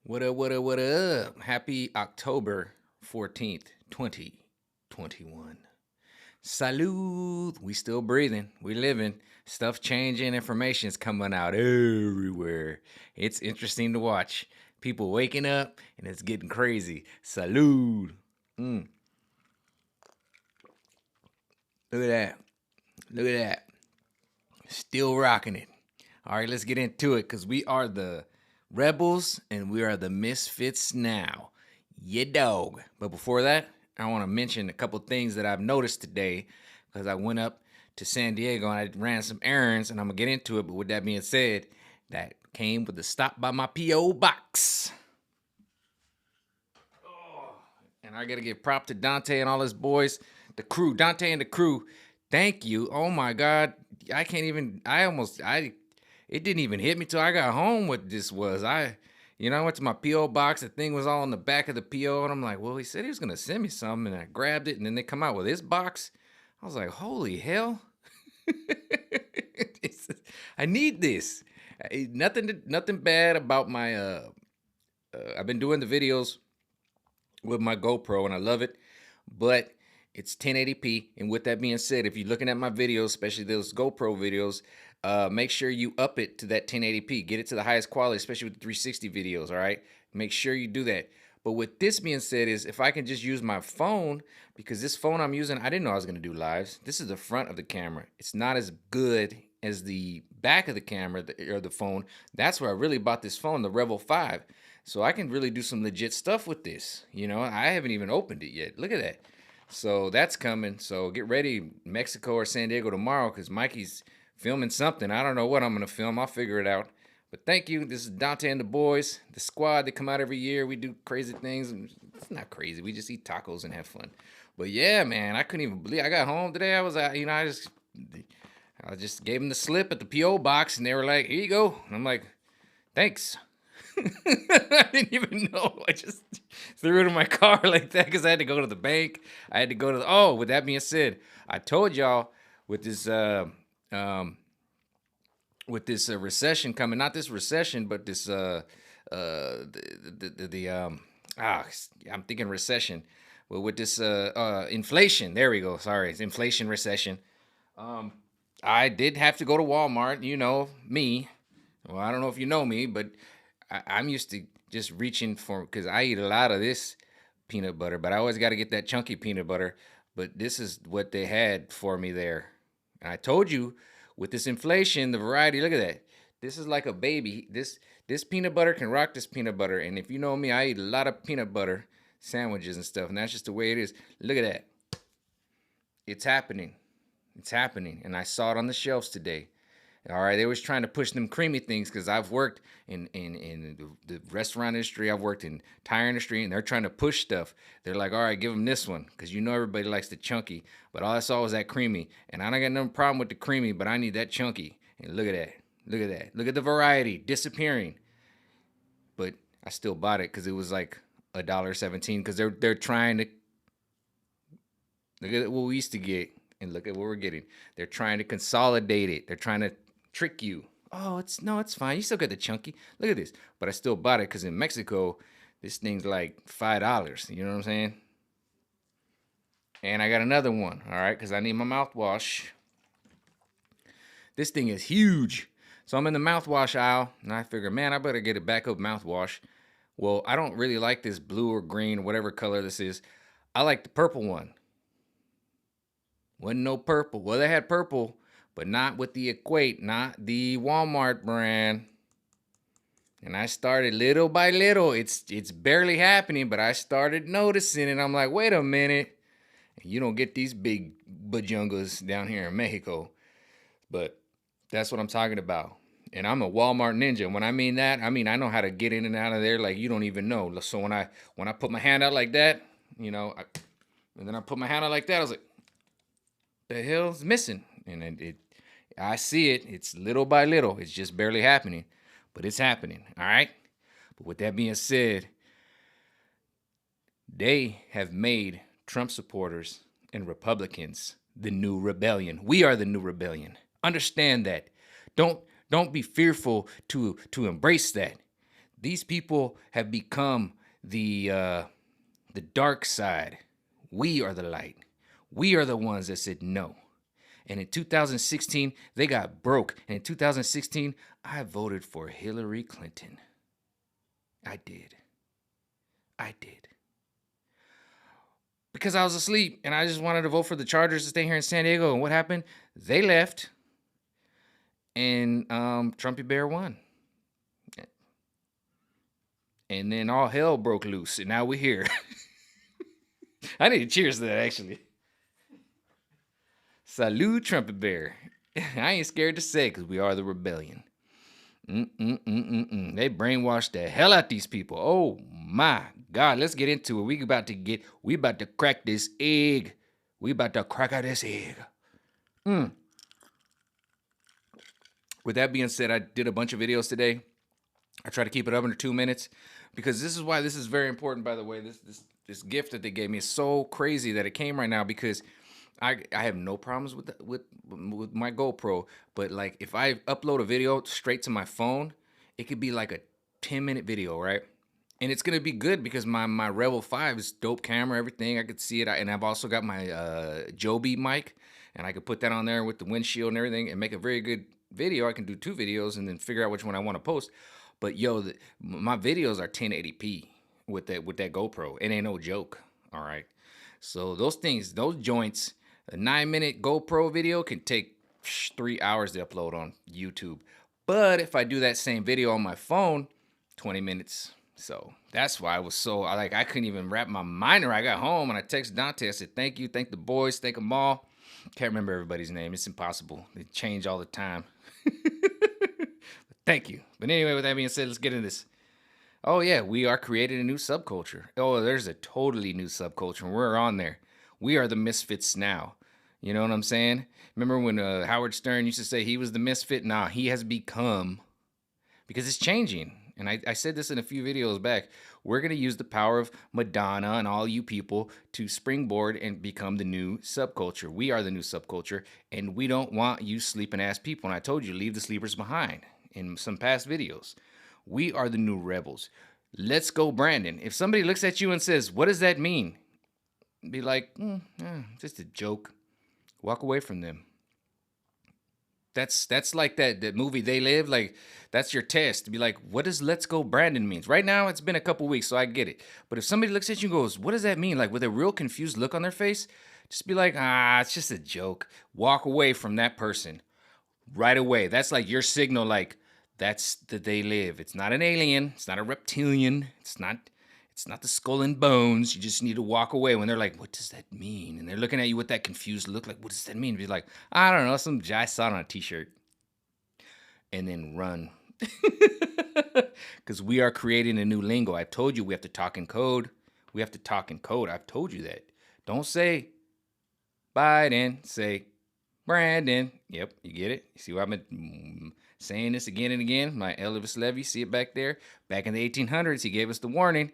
What up, what up, what up? Happy October 14th, 2021. Salud. We still breathing. We living. Stuff changing. Information's coming out everywhere. It's interesting to watch. People waking up and it's getting crazy. Salud. Mm. Look at that. Look at that. Still rocking it. All right, let's get into it because we are the Rebels and we are the Misfits Now. Yeah, dog. But before that, I want to mention a couple things that I've noticed today because I went up to San Diego and I ran some errands and I'm going to get into it. But with that being said, that came with the stop by my P.O. box. And I got to give prop to Dante and all his boys, the crew, Dante and the crew. Thank you. Oh my God. I can't even, it didn't even hit me till I got home what this was. I went to my P.O. box. The thing was all in the back of the P.O. And I'm like, well, he said he was going to send me something. And I grabbed it. And then they come out with this box. I was like, holy hell. I need this. Nothing bad about my, I've been doing the videos with my GoPro and I love it, but it's 1080p. And with that being said, if you're looking at my videos, especially those GoPro videos, make sure you up it to that 1080p. Get it to the highest quality, especially with the 360 videos, all right? Make sure you do that. But with this being said is if I can just use my phone, because this phone I'm using, I didn't know I was going to do lives. This is the front of the camera. It's not as good as the back of the camera or the phone. That's where I really bought this phone, the Rebel 5. So I can really do some legit stuff with this. I haven't even opened it yet. Look at that. So that's coming. So get ready, Mexico or San Diego tomorrow, because Mikey's filming something. I don't know what I'm going to film. I'll figure it out. But thank you. This is Dante and the boys, the squad. They come out every year. We do crazy things. It's not crazy. We just eat tacos and have fun. But yeah, man, I couldn't even believe I got home today. I was out, I just gave them the slip at the P.O. box, and they were like, here you go. And I'm like, thanks. I didn't even know. I just threw it in my car like that because I had to go to the bank. I had to go to the, with that being said, I told y'all with this recession coming, not this recession, but this I'm thinking recession. Well, with this inflation, there we go. Sorry, it's inflation recession. I did have to go to Walmart. You know me. Well, I don't know if you know me, but I'm used to just reaching for, because I eat a lot of this peanut butter, but I always got to get that chunky peanut butter. But this is what they had for me there. And I told you with this inflation, the variety, look at that. This is like a baby. This peanut butter can rock this peanut butter. And if you know me, I eat a lot of peanut butter sandwiches and stuff. And that's just the way it is. Look at that. It's happening. It's happening. And I saw it on the shelves today. All right, they was trying to push them creamy things because I've worked in the restaurant industry. I've worked in tire industry, and they're trying to push stuff. They're like, all right, give them this one because everybody likes the chunky. But all I saw was that creamy, and I don't got no problem with the creamy, but I need that chunky. And look at that. Look at that. Look at the variety disappearing. But I still bought it because it was like $1.17 because they're trying to look at what we used to get and look at what we're getting. They're trying to consolidate it. They're trying to trick you. Oh, it's fine. You still got the chunky. Look at this. But I still bought it because in Mexico, this thing's like $5. You know what I'm saying? And I got another one, all right, because I need my mouthwash. This thing is huge. So I'm in the mouthwash aisle, and I figure, man, I better get a backup mouthwash. Well, I don't really like this blue or green or whatever color this is. I like the purple one. Wasn't no purple. Well, they had purple, but not with the Equate, not the Walmart brand. And I started little by little. It's barely happening, but I started noticing it. I'm like, wait a minute. You don't get these big bajungas down here in Mexico. But that's what I'm talking about. And I'm a Walmart ninja. When I mean that, I mean I know how to get in and out of there like you don't even know. So when I put my hand out like that, and then I put my hand out like that, I was like, the hell's missing? And I see it. It's little by little. It's just barely happening, but it's happening. All right. But with that being said, they have made Trump supporters and Republicans the new rebellion. We are the new rebellion. Understand that. Don't be fearful to embrace that. These people have become the dark side. We are the light. We are the ones that said no. And in 2016, they got broke. And in 2016, I voted for Hillary Clinton. I did. I did. Because I was asleep and I just wanted to vote for the Chargers to stay here in San Diego. And what happened? They left. And Trumpy Bear won. And then all hell broke loose. And now we're here. I need to cheers to that, actually. Salute, Trumpet Bear. I ain't scared to say because we are the rebellion. They brainwashed the hell out these people. Oh my God, let's get into it. We about to crack this egg. We about to crack out this egg. With that being said, I did a bunch of videos today. I try to keep it up under 2 minutes because this is why this is very important. By the way, this gift that they gave me is so crazy that it came right now because I have no problems with my GoPro, but like if I upload a video straight to my phone, it could be like a 10-minute video, right? And it's gonna be good because my Rebel 5 is dope camera, everything. I could see it, and I've also got my Joby mic, and I could put that on there with the windshield and everything, and make a very good video. I can do 2 videos and then figure out which one I want to post. But yo, my videos are 1080p with that GoPro. It ain't no joke. All right. So those joints. A 9-minute GoPro video can take 3 hours to upload on YouTube. But if I do that same video on my phone, 20 minutes. So that's why I was so, I couldn't even wrap my mind around. I got home and I texted Dante. I said, thank you, thank the boys, thank them all. Can't remember everybody's name. It's impossible. They change all the time. Thank you. But anyway, with that being said, let's get into this. Oh yeah, we are creating a new subculture. Oh, there's a totally new subculture. And we're on there. We are the Misfits Now. You know what I'm saying? Remember when Howard Stern used to say he was the misfit? Nah, he has become, because it's changing. And I said this in a few videos back. We're going to use the power of Madonna and all you people to springboard and become the new subculture. We are the new subculture, and we don't want you sleeping ass people. And I told you, leave the sleepers behind in some past videos. We are the new rebels. Let's go, Brandon. If somebody looks at you and says, what does that mean? Be like, just a joke. Walk away from them. That's like that movie They Live. Like, that's your test to be like, what does let's go Brandon means? Right now, it's been a couple weeks, so I get it. But if somebody looks at you and goes, what does that mean? Like with a real confused look on their face, just be like, it's just a joke. Walk away from that person right away. That's like your signal, like, that's the They Live. It's not an alien. It's not a reptilian. It's not the skull and bones. You just need to walk away when they're like, what does that mean? And they're looking at you with that confused look, like, what does that mean? Be like, I don't know, I saw it on a t-shirt. And then run. Because we are creating a new lingo. I've told you we have to talk in code. We have to talk in code. I've told you that. Don't say Biden. Say Brandon. Yep, you get it? You see why I'm saying this again and again? My Elvis Levy, see it back there? Back in the 1800s, he gave us the warning.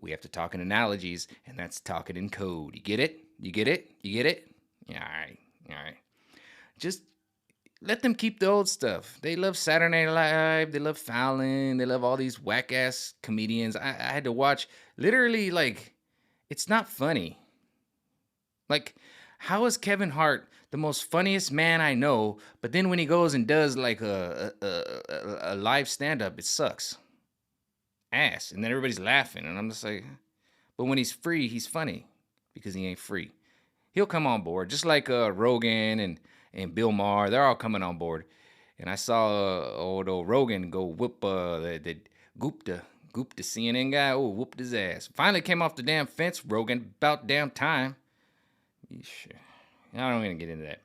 We have to talk in analogies, and that's talking in code. You get it? You get it? You get it? Yeah, all right. Just let them keep the old stuff. They love Saturday Night Live. They love Fallon. They love all these whack-ass comedians. I had to watch, literally, like, it's not funny. Like, how is Kevin Hart the most funniest man I know, but then when he goes and does, like, a live stand-up, it sucks? Ass, and then everybody's laughing, and I'm just like, but when he's free, he's funny because he ain't free. He'll come on board, just like Rogan and Bill Maher. They're all coming on board. And I saw old Rogan go whoop the Gupta CNN guy. Oh, whooped his ass. Finally came off the damn fence, Rogan. About damn time. I don't want to get into that,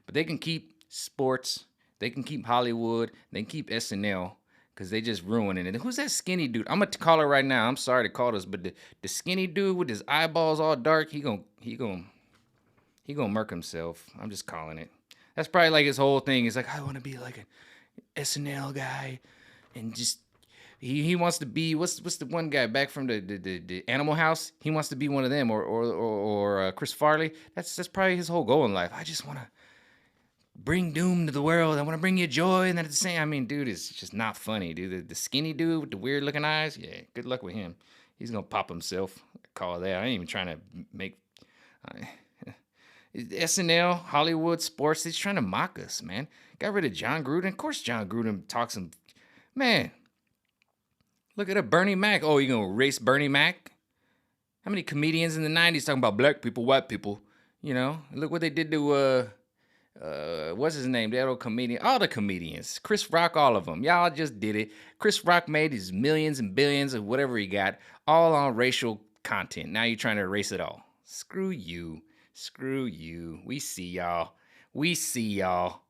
but they can keep sports. They can keep Hollywood. They can keep SNL. Because they just ruining it. And who's that skinny dude? I'm going to call her right now. I'm sorry to call this, but the skinny dude with his eyeballs all dark, he gonna murk himself. I'm just calling it. That's probably like his whole thing. He's like, I want to be like an SNL guy. And just, he wants to be, what's the one guy back from the Animal House? He wants to be one of them. Or Chris Farley. That's probably his whole goal in life. I just want to bring doom to the world. I want to bring you joy. And then at the same, I mean, dude, it's just not funny, dude. The skinny dude with the weird looking eyes, yeah, good luck with him. He's gonna pop himself. Call that. I ain't even trying to make SNL, Hollywood, sports. He's trying to mock us, man. Got rid of John Gruden. Of course, John Gruden talks some. Man, look at a Bernie Mac. Oh, you gonna erase Bernie Mac? How many comedians in the '90s talking about black people, white people? You know, look what they did to what's his name? That old comedian. All the comedians. Chris Rock, all of them. Y'all just did it. Chris Rock made his millions and billions of whatever he got, all on racial content. Now you're trying to erase it all. Screw you. Screw you. We see y'all. We see y'all.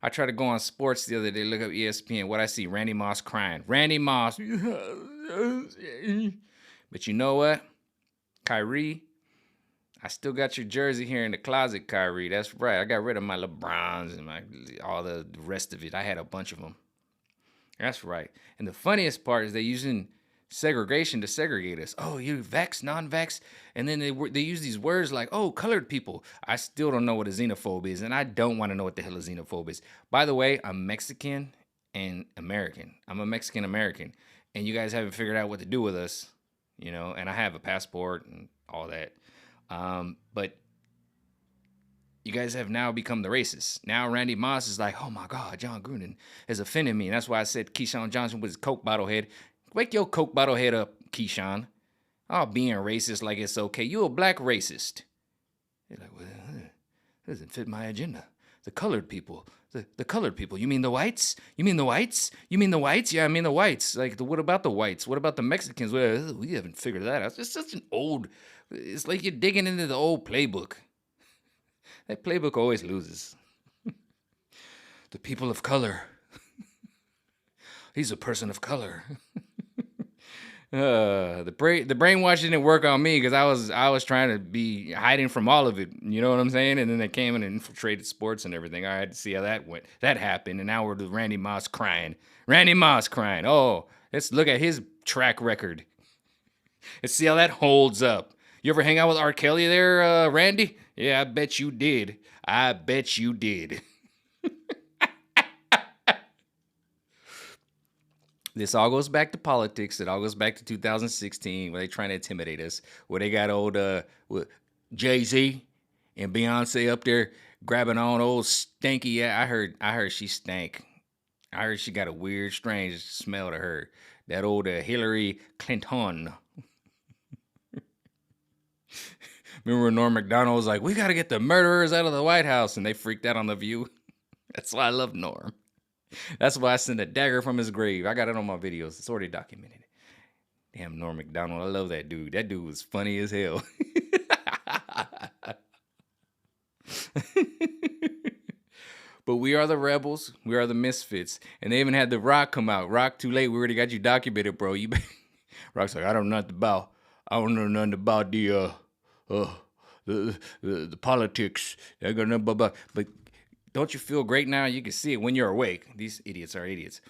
I tried to go on sports the other day, look up ESPN. What I see, Randy Moss crying. Randy Moss. But you know what? Kyrie, I still got your jersey here in the closet, Kyrie. That's right. I got rid of my LeBrons and all the rest of it. I had a bunch of them. That's right. And the funniest part is they're using segregation to segregate us. Oh, you vax, non-vax, and then they use these words like, oh, colored people. I still don't know what a xenophobe is, and I don't want to know what the hell a xenophobe is. By the way, I'm Mexican and American. I'm a Mexican American, and you guys haven't figured out what to do with us, you know. And I have a passport and all that, but you guys have now become the racists. Now Randy Moss is like, oh my God, John Gruden has offended me. And that's why I said Keyshawn Johnson with his Coke bottle head. Wake your Coke bottle head up, Keyshawn. Oh, being racist like it's okay. You a black racist. You're like, well, that doesn't fit my agenda. The colored people. The colored people. You mean the whites? You mean the whites? You mean the whites? Yeah, I mean the whites. Like, what about the whites? What about the Mexicans? Well, we haven't figured that out. It's such an old, it's like you're digging into the old playbook. That playbook always loses. The people of color. He's a person of color. The brainwash didn't work on me because I was trying to be hiding from all of it. You know what I'm saying? And then they came in and infiltrated sports and everything. I had to see how that went. That happened, and now we're with Randy Moss crying. Randy Moss crying. Oh, let's look at his track record. Let's see how that holds up. You ever hang out with R. Kelly there, Randy? Yeah, I bet you did. I bet you did. This all goes back to politics. It all goes back to 2016 where they trying to intimidate us. Where they got old Jay-Z and Beyonce up there grabbing on old stanky. Yeah, I heard she stank. I heard she got a weird, strange smell to her. That old Hillary Clinton. Remember when Norm Macdonald was like, we got to get the murderers out of the White House, and they freaked out on The View? That's why I love Norm. That's why I sent a dagger from his grave. I got it on my videos. It's already documented. Damn, Norm Macdonald. I love that dude. That dude was funny as hell. But we are the rebels. We are the misfits. And they even had The Rock come out. Rock, too late. We already got you documented, bro. Rock's like, I don't know nothing about. I don't know nothing about the politics. I got nothing about. But don't you feel great now? You can see it when you're awake. These idiots are idiots.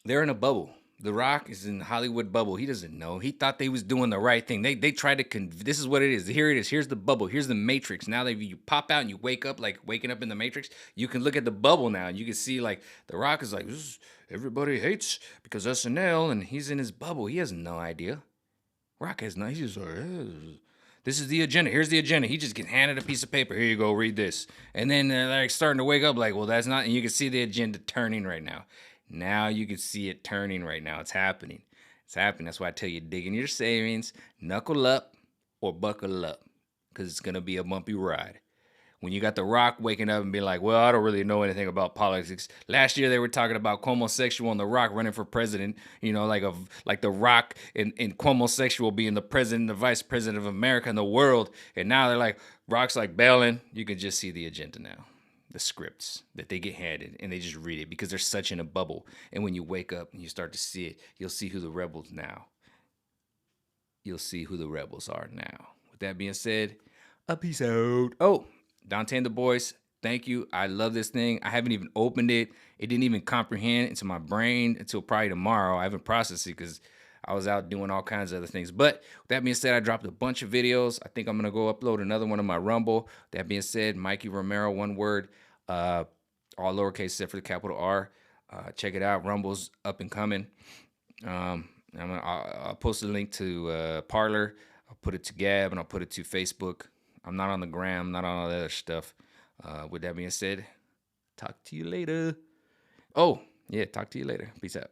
They're in a bubble. The Rock is in the Hollywood bubble. He doesn't know. He thought they was doing the right thing. They tried to this is what it is. Here it is. Here's the bubble. Here's the Matrix. Now that you pop out and you wake up like waking up in the Matrix, you can look at the bubble now and you can see like The Rock is like, everybody hates because SNL, and he's in his bubble. He has no idea. Rock has no. He's just like, this is the agenda. Here's the agenda. He just gets handed a piece of paper. Here you go. Read this. And then they're like starting to wake up like, well, that's not. And you can see the agenda turning right now. Now you can see it turning right now. It's happening. It's happening. That's why I tell you, dig in your savings, knuckle up or buckle up, because it's going to be a bumpy ride. When you got The Rock waking up and being like, well, I don't really know anything about politics. Last year they were talking about homosexual and The Rock running for president, you know, like The Rock and homosexual being the president, the vice president of America and the world. And now they're like, Rock's like bailing. You can just see the agenda now. The scripts that they get handed and they just read it because they're such in a bubble. And when you wake up and you start to see it, you'll see who the rebels now. You'll see who the rebels are now. With that being said, a peace out. Oh, Dante and the boys, thank you. I love this thing. I haven't even opened it. It didn't even comprehend into my brain until probably tomorrow. I haven't processed it because I was out doing all kinds of other things. But with that being said, I dropped a bunch of videos. I think I'm gonna go upload another one on my Rumble. That being said, Mikey Romero, one word, all lowercase except for the capital R. Check it out. Rumble's up and coming. I'll post a link to Parlor. I'll put it to Gab and I'll put it to Facebook. I'm not on the gram, not on all that other stuff. With that being said, talk to you later. Oh, yeah, talk to you later. Peace out.